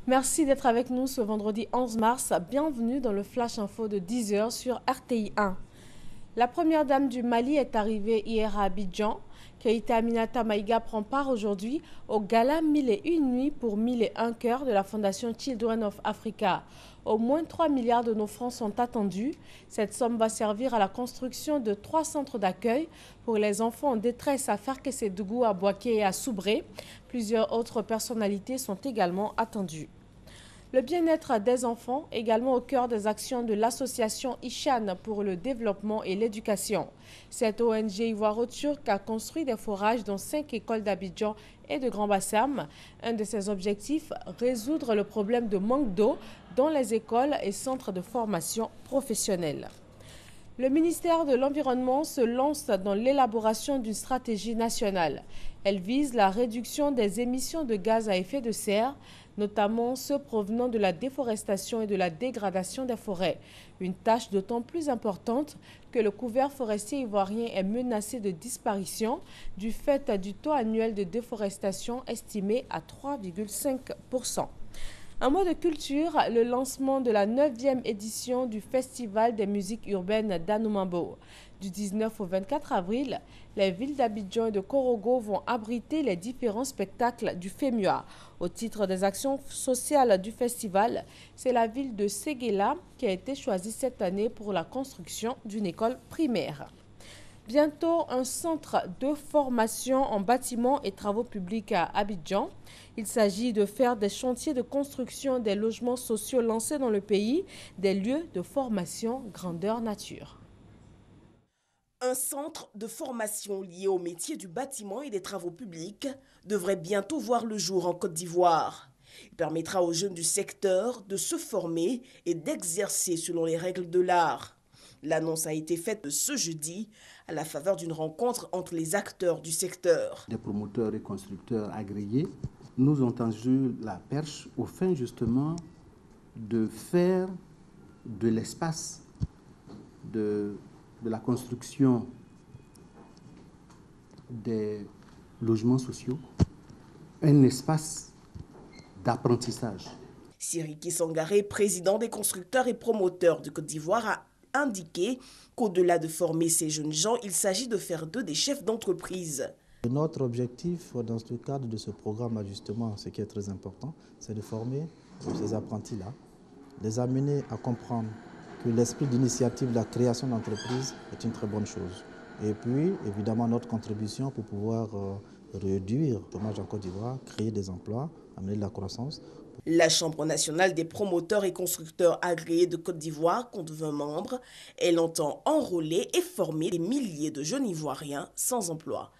Merci d'être avec nous ce vendredi 11 mars. Bienvenue dans le Flash Info de 10h sur RTI 1. La première dame du Mali est arrivée hier à Abidjan. Keïta Aminata Maïga prend part aujourd'hui au gala 1001 nuits pour 1001 cœurs de la Fondation Children of Africa. Au moins 3 milliards de nos francs sont attendus. Cette somme va servir à la construction de 3 centres d'accueil pour les enfants en détresse à Ferkessédougou, à Bouaké et à Soubré. Plusieurs autres personnalités sont également attendues. Le bien-être des enfants, également au cœur des actions de l'association Ishan pour le développement et l'éducation. Cette ONG ivoiro-turque a construit des forages dans 5 écoles d'Abidjan et de Grand Bassam. Un de ses objectifs, résoudre le problème de manque d'eau dans les écoles et centres de formation professionnelle. Le ministère de l'Environnement se lance dans l'élaboration d'une stratégie nationale. Elle vise la réduction des émissions de gaz à effet de serre, notamment ceux provenant de la déforestation et de la dégradation des forêts. Une tâche d'autant plus importante que le couvert forestier ivoirien est menacé de disparition du fait du taux annuel de déforestation estimé à 3,5%. Un mot de culture, le lancement de la 9e édition du Festival des musiques urbaines d'Anoumambo. Du 19 au 24 avril, les villes d'Abidjan et de Korogo vont abriter les différents spectacles du FEMUA. Au titre des actions sociales du festival, c'est la ville de Séguéla qui a été choisie cette année pour la construction d'une école primaire. Bientôt, un centre de formation en bâtiments et travaux publics à Abidjan. Il s'agit de faire des chantiers de construction des logements sociaux lancés dans le pays, des lieux de formation grandeur nature. Un centre de formation lié au métier du bâtiment et des travaux publics devrait bientôt voir le jour en Côte d'Ivoire. Il permettra aux jeunes du secteur de se former et d'exercer selon les règles de l'art. L'annonce a été faite ce jeudi à la faveur d'une rencontre entre les acteurs du secteur. Des promoteurs et constructeurs agréés nous ont tendu la perche au fin justement de faire de l'espace de la construction des logements sociaux un espace d'apprentissage. Siriki Sangaré, président des constructeurs et promoteurs de Côte d'Ivoire, a indiqué qu'au-delà de former ces jeunes gens, il s'agit de faire d'eux des chefs d'entreprise. Notre objectif dans le cadre de ce programme, justement, ce qui est très important, c'est de former ces apprentis-là, les amener à comprendre que l'esprit d'initiative de la création d'entreprise est une très bonne chose. Et puis, évidemment, notre contribution pour pouvoir réduire le chômage en Côte d'Ivoire, créer des emplois, amener de la croissance. La Chambre nationale des promoteurs et constructeurs agréés de Côte d'Ivoire compte 20 membres. Elle entend enrôler et former des milliers de jeunes Ivoiriens sans emploi.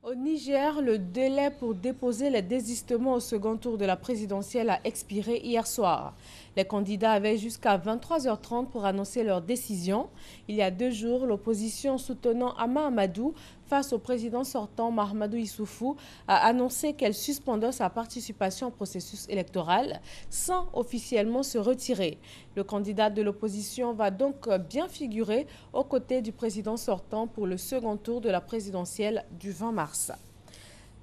Au Niger, le délai pour déposer les désistements au second tour de la présidentielle a expiré hier soir. Les candidats avaient jusqu'à 23h30 pour annoncer leur décision. Il y a 2 jours, l'opposition soutenant Ama Amadou face au président sortant Mahamadou Issoufou a annoncé qu'elle suspendait sa participation au processus électoral sans officiellement se retirer. Le candidat de l'opposition va donc bien figurer aux côtés du président sortant pour le second tour de la présidentielle du 20 mars.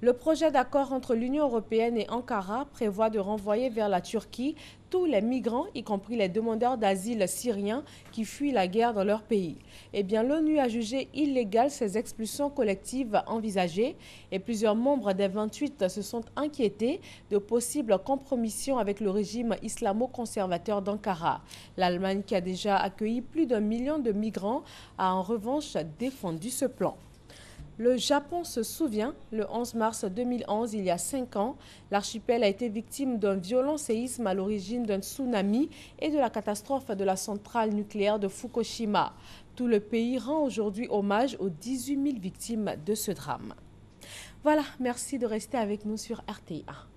Le projet d'accord entre l'Union européenne et Ankara prévoit de renvoyer vers la Turquie tous les migrants, y compris les demandeurs d'asile syriens qui fuient la guerre dans leur pays. Eh bien, l'ONU a jugé illégales ces expulsions collectives envisagées et plusieurs membres des 28 se sont inquiétés de possibles compromissions avec le régime islamo-conservateur d'Ankara. L'Allemagne, qui a déjà accueilli plus d'1 million de migrants, a en revanche défendu ce plan. Le Japon se souvient, le 11 mars 2011, il y a 5 ans, l'archipel a été victime d'un violent séisme à l'origine d'un tsunami et de la catastrophe de la centrale nucléaire de Fukushima. Tout le pays rend aujourd'hui hommage aux 18 000 victimes de ce drame. Voilà, merci de rester avec nous sur RTI 1.